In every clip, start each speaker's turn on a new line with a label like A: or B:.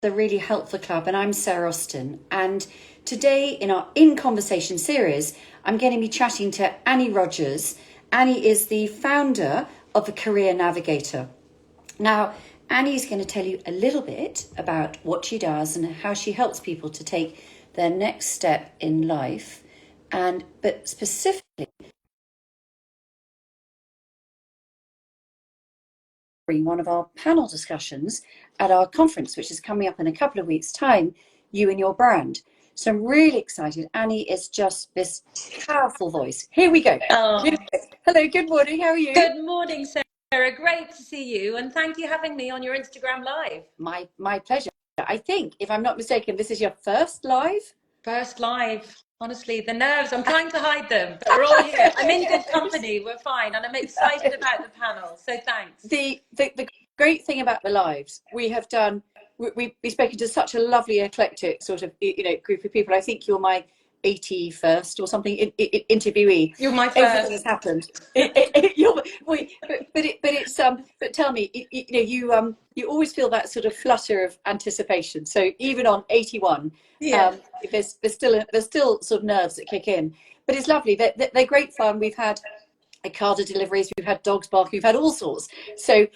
A: the Really Helpful Club, and I'm Sarah Austin. And today in our In Conversation series, I'm going to be chatting to Annie Rodgers. Annie is the founder of the Career Navigator. Now, Annie is going to tell you a little bit about what she does and how she helps people to take their next step in life, but specifically one of our panel discussions at our conference, which is coming up in a couple of weeks' time, You and Your Brand. So I'm really excited. Annie is just this powerful voice. Here we go.
B: Oh.
A: Hello, good morning. How are you?
B: Good morning, Sarah. Great to see you. And thank you for having me on your Instagram Live.
A: My pleasure. I think, if I'm not mistaken, this is your first live?
B: First live. Honestly, the nerves, I'm trying to hide them, but we're all here. I'm in good company. We're fine. And I'm excited about the panel. So thanks.
A: The great thing about the lives, we've spoken to such a lovely eclectic sort of group of people. I think you're my 81st or something interviewee.
B: You're my first.
A: Everything has happened. But tell me, you always feel that sort of flutter of anticipation. So even on 81, there's still sort of nerves that kick in. But it's lovely. They're great fun. We've had Ocado deliveries, we've had dogs barking, we've had all sorts. So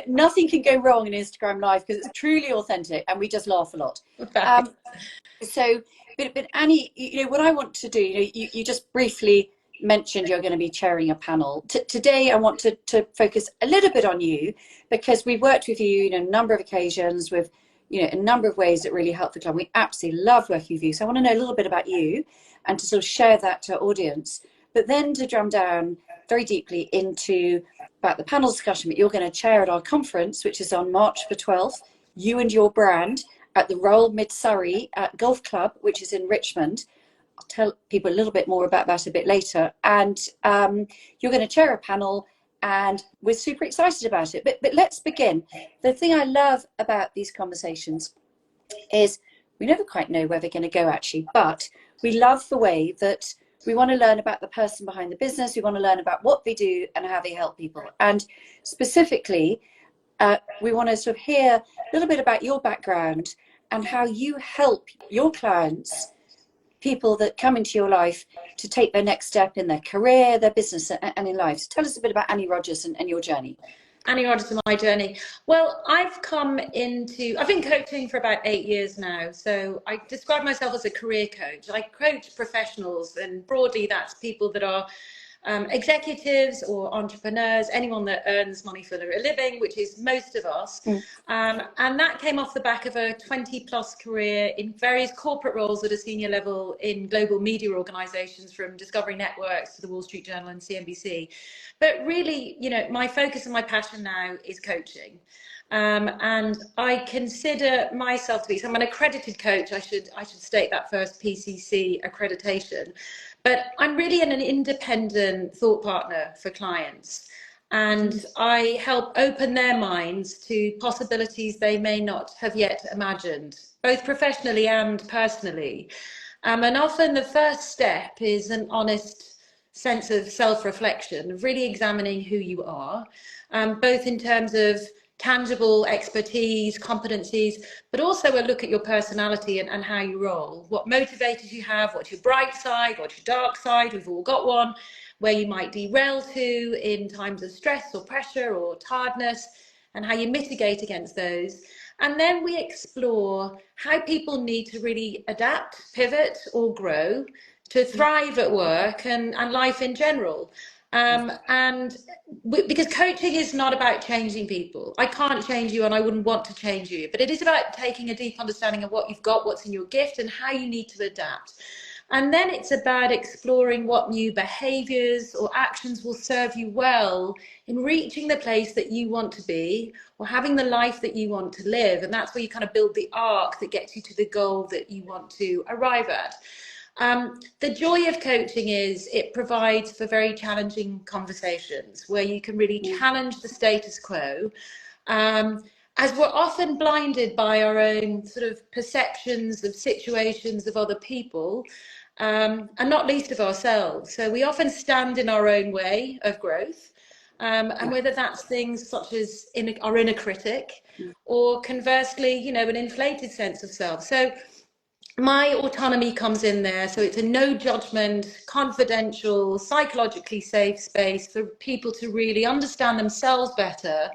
A: nothing can go wrong in Instagram Live because it's truly authentic and we just laugh a lot. But Annie, what I want to do, you just briefly mentioned you're going to be chairing a panel. Today I want to focus a little bit on you because we've worked with you a number of occasions with a number of ways that really help the club. We absolutely love working with you. So I want to know a little bit about you and to sort of share that to our audience. But then to drum down very deeply about the panel discussion that you're going to chair at our conference, which is on March the 12th, You and Your Brand at the Royal Mid-Surrey Golf Club, which is in Richmond. I'll tell people a little bit more about that a bit later. And you're going to chair a panel and we're super excited about it. But let's begin. The thing I love about these conversations is we never quite know where they're going to go actually, but we love the way that we want to learn about the person behind the business. We want to learn about what they do and how they help people. And specifically, we want to sort of hear a little bit about your background and how you help your clients, people that come into your life, to take their next step in their career, their business, and in life. So tell us a bit about Annie Rodgers and your journey.
B: Annie Rodgers and my journey. Well, I've been coaching for about 8 years now. So I describe myself as a career coach. I coach professionals, and broadly that's people that are executives or entrepreneurs, anyone that earns money for a living, which is most of us. And that came off the back of a 20+ career in various corporate roles at a senior level in global media organizations, from Discovery Networks to the Wall Street Journal and CNBC. But really, my focus and my passion now is coaching. And I consider myself to be, so I'm an accredited coach. I should state that first, PCC accreditation. But I'm really an independent thought partner for clients. And I help open their minds to possibilities they may not have yet imagined, both professionally and personally. And often the first step is an honest sense of self-reflection, of really examining who you are, both in terms of tangible expertise, competencies, but also a look at your personality and how you roll, what motivators you have, what's your bright side, what's your dark side, we've all got one, where you might derail to in times of stress or pressure or tiredness, and how you mitigate against those. And then we explore how people need to really adapt, pivot, or grow to thrive at work and life in general. Because coaching is not about changing people. I can't change you and I wouldn't want to change you, but it is about taking a deep understanding of what you've got, what's in your gift, and how you need to adapt. And then it's about exploring what new behaviors or actions will serve you well in reaching the place that you want to be or having the life that you want to live. And that's where you kind of build the arc that gets you to the goal that you want to arrive at. The joy of coaching is it provides for very challenging conversations where you can really challenge the status quo, as we're often blinded by our own sort of perceptions of situations of other people, and not least of ourselves. So we often stand in our own way of growth. And whether that's things such as our inner critic, or conversely, you know, an inflated sense of self. So my autonomy comes in there. So it's a no judgment, confidential, psychologically safe space for people to really understand themselves better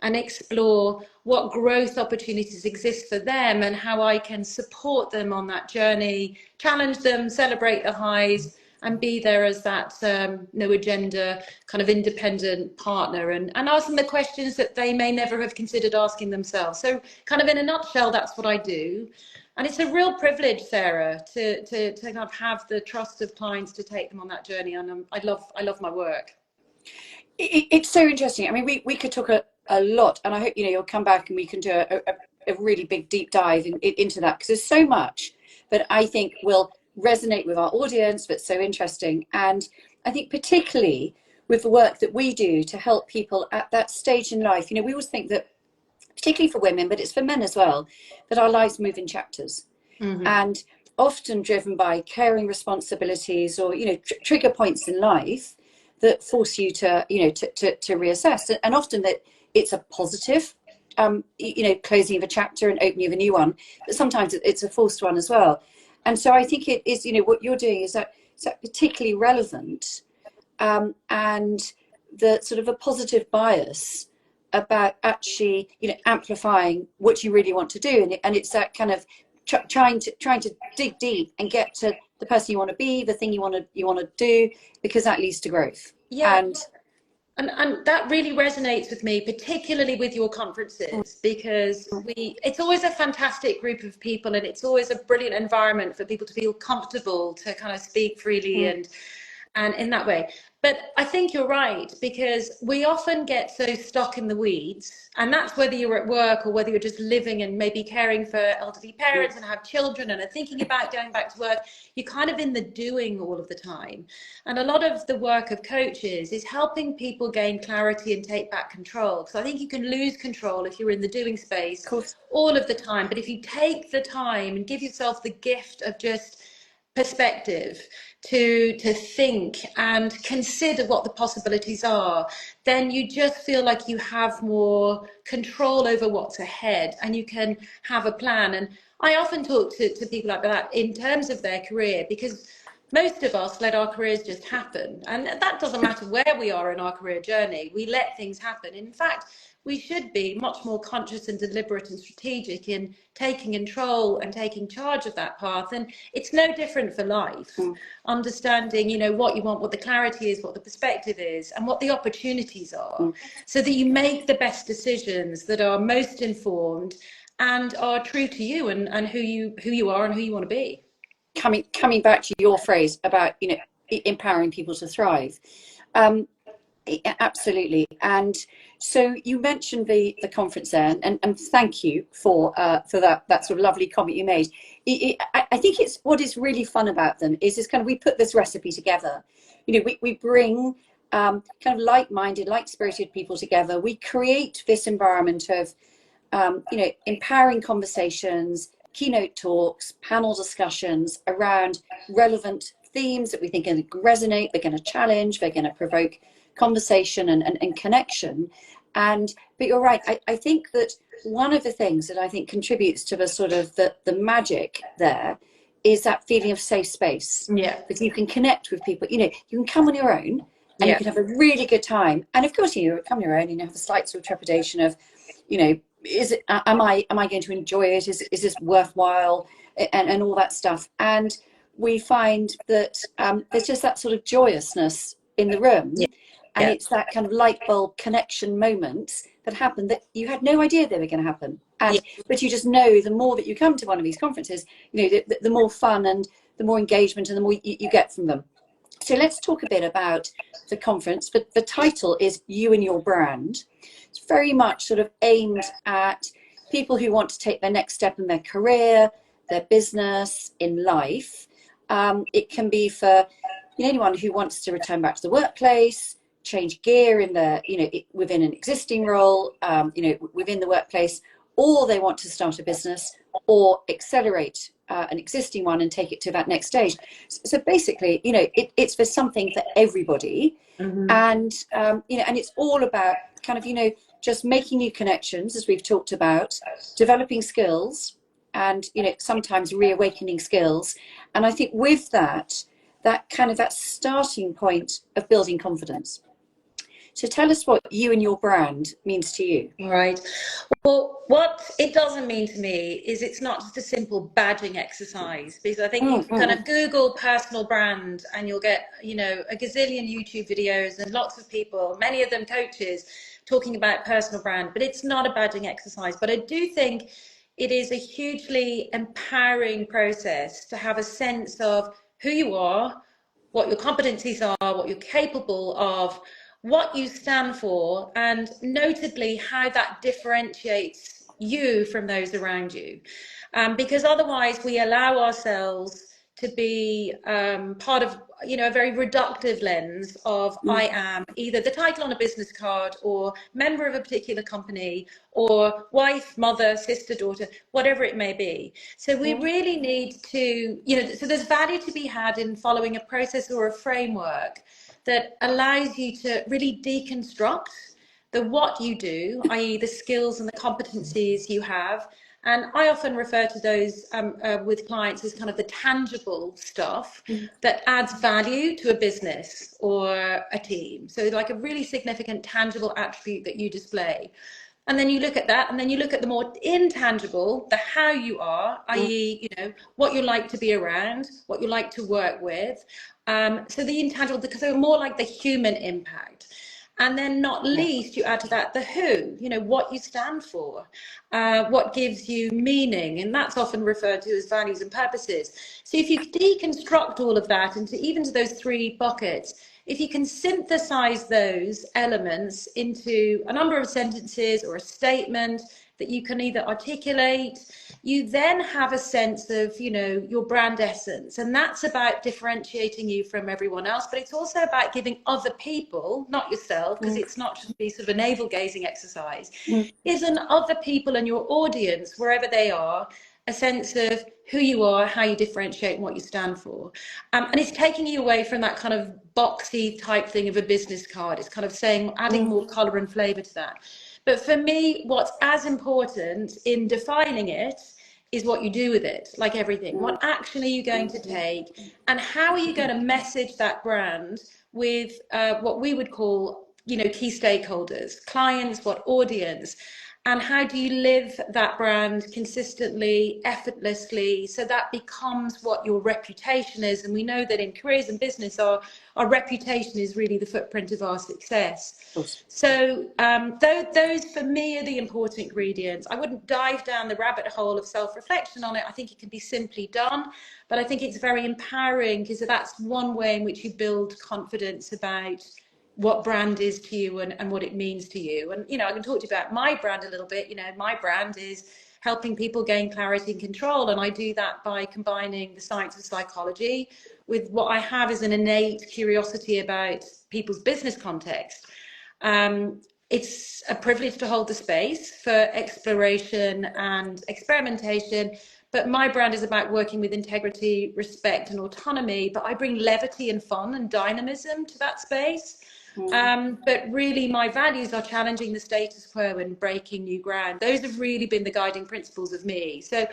B: and explore what growth opportunities exist for them and how I can support them on that journey, challenge them, celebrate the highs, and be there as that no agenda kind of independent partner, and ask them the questions that they may never have considered asking themselves. So kind of in a nutshell, that's what I do. And it's a real privilege, Sarah, to kind of have the trust of clients to take them on that journey. And I love my work.
A: It's so interesting. I mean, we could talk a lot, and I hope, you know, you'll come back and we can do a really big deep dive into that, because there's so much that I think will resonate with our audience, that's so interesting. And I think particularly with the work that we do to help people at that stage in life, you know, we always think that, particularly for women, but it's for men as well, that our lives move in chapters. And often driven by caring responsibilities or, you know, trigger points in life that force you to, you know, to reassess. And often that it's a positive, you know, closing of a chapter and opening of a new one, but sometimes it's a forced one as well. And so I think it is, you know, what you're doing is that particularly relevant, and the sort of a positive bias about actually, you know, amplifying what you really want to do. And it's that kind of trying to dig deep and get to the person you want to be, the thing you want to do, because that leads to growth.
B: Yeah. And that really resonates with me, particularly with your conferences, because it's always a fantastic group of people, and it's always a brilliant environment for people to feel comfortable to kind of speak freely and in that way. But I think you're right, because we often get so stuck in the weeds, and that's whether you're at work or whether you're just living and maybe caring for elderly parents and have children and are thinking about going back to work. You're kind of in the doing all of the time. And a lot of the work of coaches is helping people gain clarity and take back control. So I think you can lose control if you're in the doing space all of the time. But if you take the time and give yourself the gift of just perspective to think and consider what the possibilities are, then you just feel like you have more control over what's ahead and you can have a plan. And I often talk to people like that in terms of their career, because most of us let our careers just happen, and that doesn't matter where we are in our career journey. We let things happen. In fact, we should be much more conscious and deliberate and strategic in taking control and taking charge of that path. And it's no different for life. Understanding, you know, what you want, what the clarity is, what the perspective is, and what the opportunities are, so that you make the best decisions that are most informed and are true to you and who you are and who you want to be.
A: Coming back to your phrase about, you know, empowering people to thrive. Absolutely. And so you mentioned the conference there, and thank you for that sort of lovely comment you made. I think it's what is really fun about them is kind of, we put this recipe together. You know, we bring kind of like-minded, like-spirited people together. We create this environment of, you know, empowering conversations, keynote talks, panel discussions around relevant themes that we think are going to resonate, they're going to challenge, they're going to provoke conversation and connection. But you're right, I think that one of the things that I think contributes to the sort of the magic there is that feeling of safe space.
B: Yeah.
A: Because you can connect with people, you know, you can come on your own and you can have a really good time. And of course, you come on your own and you have a slight sort of trepidation of, you know, am I going to enjoy it? Is this worthwhile? And all that stuff. And we find that there's just that sort of joyousness in the room. And it's that kind of light bulb connection moments that happen that you had no idea they were going to happen. But you just know the more that you come to one of these conferences, you know, the more fun and the more engagement and the more you get from them. So let's talk a bit about the conference. But the title is You and Your Brand. It's very much sort of aimed at people who want to take their next step in their career, their business, in life. It can be for, you know, anyone who wants to return back to the workplace, change gear in the, you know, within an existing role, you know, within the workplace, or they want to start a business or accelerate an existing one and take it to that next stage. So basically, you know, it's for something for everybody. And, you know, and it's all about kind of, you know, just making new connections, as we've talked about, developing skills and, you know, sometimes reawakening skills. And I think with that, that kind of that starting point of building confidence. So tell us what you and your brand means to you.
B: Right. Well, what it doesn't mean to me is it's not just a simple badging exercise, because I think you can kind of Google personal brand and you'll get, you know, a gazillion YouTube videos and lots of people, many of them coaches, talking about personal brand, but it's not a badging exercise. But I do think it is a hugely empowering process to have a sense of who you are, what your competencies are, what you're capable of, what you stand for, and notably how that differentiates you from those around you. Because otherwise we allow ourselves to be part of, you know, a very reductive lens of I am either the title on a business card or member of a particular company or wife, mother, sister, daughter, whatever it may be. So we really need to, you know, so there's value to be had in following a process or a framework that allows you to really deconstruct the what you do, i.e. the skills and the competencies you have. And I often refer to those with clients as kind of the tangible stuff that adds value to a business or a team. So like a really significant tangible attribute that you display. And then you look at that, and then you look at the more intangible, the how you are, i.e., you know, what you like to be around, what you like to work with. So the intangible, because they're more like the human impact. And then not least, you add to that the who, you know, what you stand for, what gives you meaning. And that's often referred to as values and purposes. So if you deconstruct all of that into even to those three buckets, if you can synthesize those elements into a number of sentences or a statement that you can either articulate, you then have a sense of, you know, your brand essence. And that's about differentiating you from everyone else, but it's also about giving other people, not yourself, because it's not just be sort of a navel gazing exercise, is an other people in your audience, wherever they are, a sense of who you are, how you differentiate and what you stand for. And it's taking you away from that kind of boxy type thing of a business card. It's kind of saying, adding more color and flavor to that. But for me, what's as important in defining it is what you do with it, like everything. What action are you going to take? And how are you going to message that brand with what we would call, you know, key stakeholders, clients, what audience? And how do you live that brand consistently, effortlessly, so that becomes what your reputation is? And we know that in careers and business, our reputation is really the footprint of our success. So those for me are the important ingredients. I wouldn't dive down the rabbit hole of self-reflection on it. I think it can be simply done, but I think it's very empowering, because that's one way in which you build confidence about what brand is to you and what it means to you. And, you know, I can talk to you about my brand a little bit. You know, my brand is helping people gain clarity and control. And I do that by combining the science of psychology with what I have is an innate curiosity about people's business context. It's a privilege to hold the space for exploration and experimentation. But my brand is about working with integrity, respect, and autonomy. But I bring levity and fun and dynamism to that space. But really, my values are challenging the status quo and breaking new ground. Those have really been the guiding principles of me. So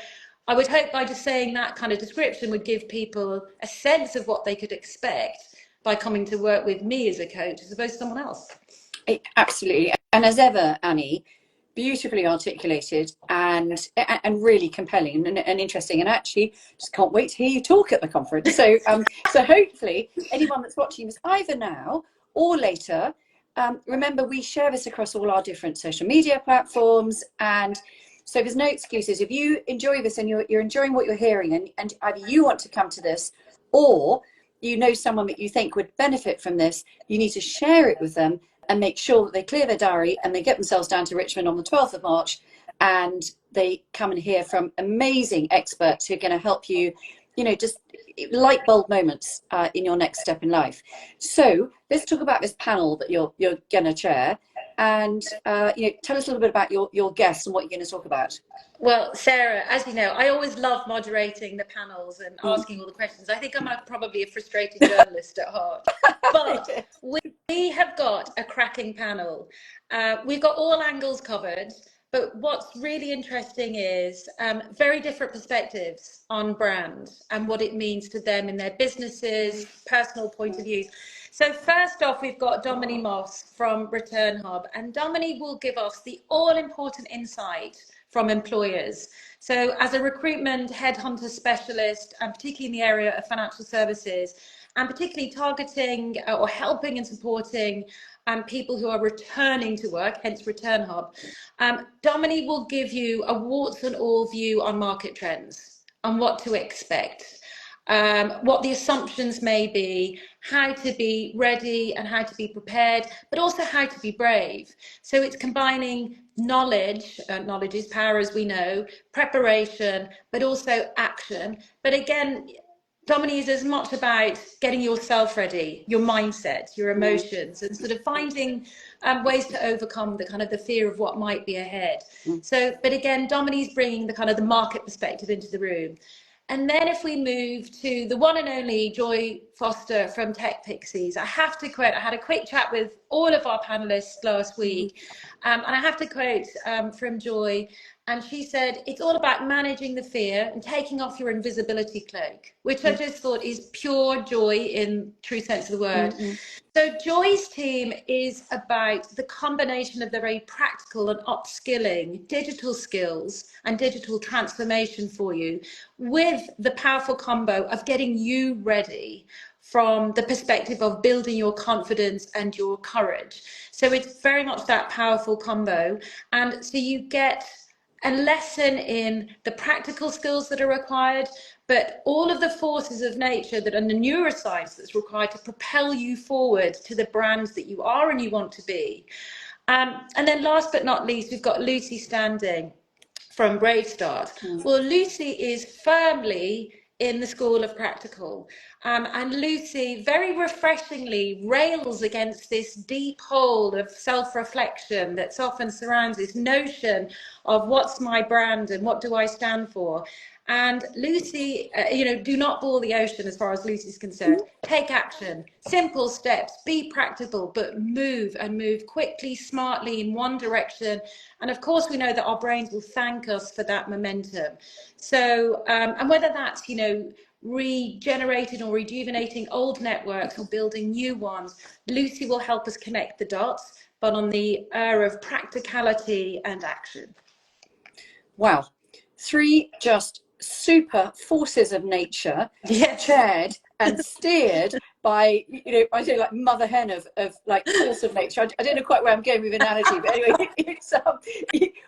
B: I would hope by just saying that kind of description would give people a sense of what they could expect by coming to work with me as a coach as opposed to someone else.
A: Absolutely. And as ever, Annie, beautifully articulated and really compelling and interesting, and actually just can't wait to hear you talk at the conference. So so hopefully anyone that's watching this either now or later, remember we share this across all our different social media platforms, and so there's no excuses. If you enjoy this and you're enjoying what you're hearing, and either you want to come to this or you know someone that you think would benefit from this, you need to share it with them and make sure that they clear their diary and they get themselves down to Richmond on the 12th of March and they come and hear from amazing experts who are going to help you, you know, just light bulb moments in your next step in life. So let's talk about this panel that you're going to chair. and tell us a little bit about your guests and what you're going to talk about.
B: Well, Sarah, as you know, I always love moderating the panels and asking all the questions. I think I'm probably a frustrated journalist at heart. But we have got a cracking panel. We've got all angles covered. But what's really interesting is very different perspectives on brand and what it means to them in their businesses, personal point of views. So first off, we've got Dominique Moss from Return Hub, and Dominique will give us the all-important insight from employers. So as a recruitment headhunter specialist, and particularly in the area of financial services, and particularly targeting or helping and supporting people who are returning to work, hence Return Hub, Dominique will give you a warts and all view on market trends and what to expect. What the assumptions may be, how to be ready and how to be prepared, but also how to be brave. So it's combining knowledge, knowledge is power as we know, preparation, but also action. But again, Dominique is as much about getting yourself ready, your mindset, your emotions, and sort of finding ways to overcome the kind of the fear of what might be ahead. So, but again, Dominique's bringing the kind of the market perspective into the room. And then if we move to the one and only Joy Foster from Tech Pixies, I have to quote, I had a quick chat with all of our panelists last week, and I have to quote from Joy, and she said, it's all about managing the fear and taking off your invisibility cloak, which I just thought is pure joy in true sense of the word. So Joy's team is about the combination of the very practical and upskilling digital skills and digital transformation for you, with the powerful combo of getting you ready from the perspective of building your confidence and your courage. So it's very much that powerful combo. And so you get a lesson in the practical skills that are required, but all of the forces of nature that are the neuroscience that's required to propel you forward to the brands that you are and you want to be. And then last but not least, we've got Lucy Standing from Brave Start. Well, Lucy is firmly in the school of practical. And Lucy very refreshingly rails against this deep hole of self-reflection that's often surrounds this notion of what's my brand and what do I stand for. And Lucy, do not boil the ocean as far as Lucy's concerned. Take action, simple steps, be practical, but move and move quickly, smartly in one direction. And of course, we know that our brains will thank us for that momentum. So, and whether that's, regenerating or rejuvenating old networks or building new ones, Lucy will help us connect the dots, but on the air of practicality and action.
A: Wow. 3 just super forces of nature, chaired and steered by, I say like mother hen of like force of nature. I don't know quite where I'm going with analogy, but anyway, it's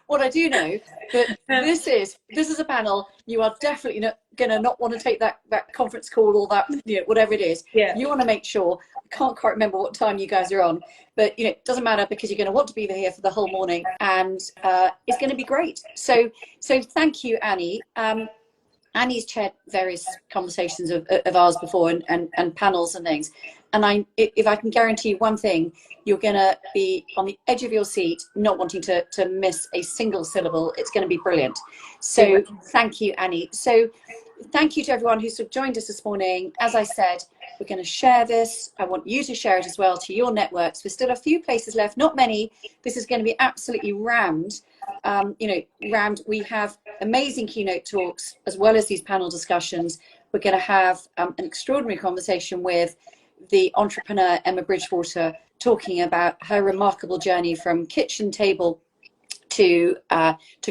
A: what I do know that this is a panel you are definitely gonna not want to take that conference call or that whatever it is. You want to make sure. I can't quite remember what time you guys are on, but it doesn't matter because you're going to want to be here for the whole morning, and it's going to be great. So thank you, Annie. Annie's chaired various conversations of ours before and panels and things. And if I can guarantee you one thing, you're going to be on the edge of your seat, not wanting to miss a single syllable. It's going to be brilliant. So thank you, Annie. So thank you to everyone who's joined us this morning. As I said, we're going to share this. I want you to share it as well to your networks. There's still a few places left, not many. This is going to be absolutely rammed. We have amazing keynote talks as well as these panel discussions. We're going to have an extraordinary conversation with the entrepreneur Emma Bridgewater, talking about her remarkable journey from kitchen table to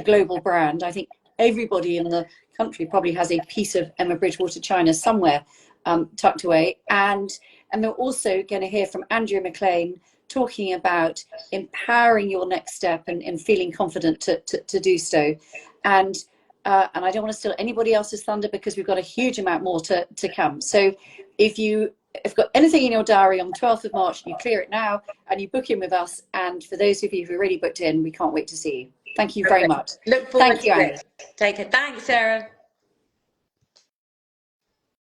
A: global brand. I think everybody in the country probably has a piece of Emma Bridgewater china somewhere tucked away. And we're also going to hear from Andrea McLean, talking about empowering your next step and feeling confident to do so. And I don't want to steal anybody else's thunder because we've got a huge amount more to come. So if you've got anything in your diary on the 12th of March, you clear it now and you book in with us. And for those of you who've already booked in, we can't wait to see you. Thank you very much.
B: Look forward
A: to it.
B: Take it. Thanks, Sarah.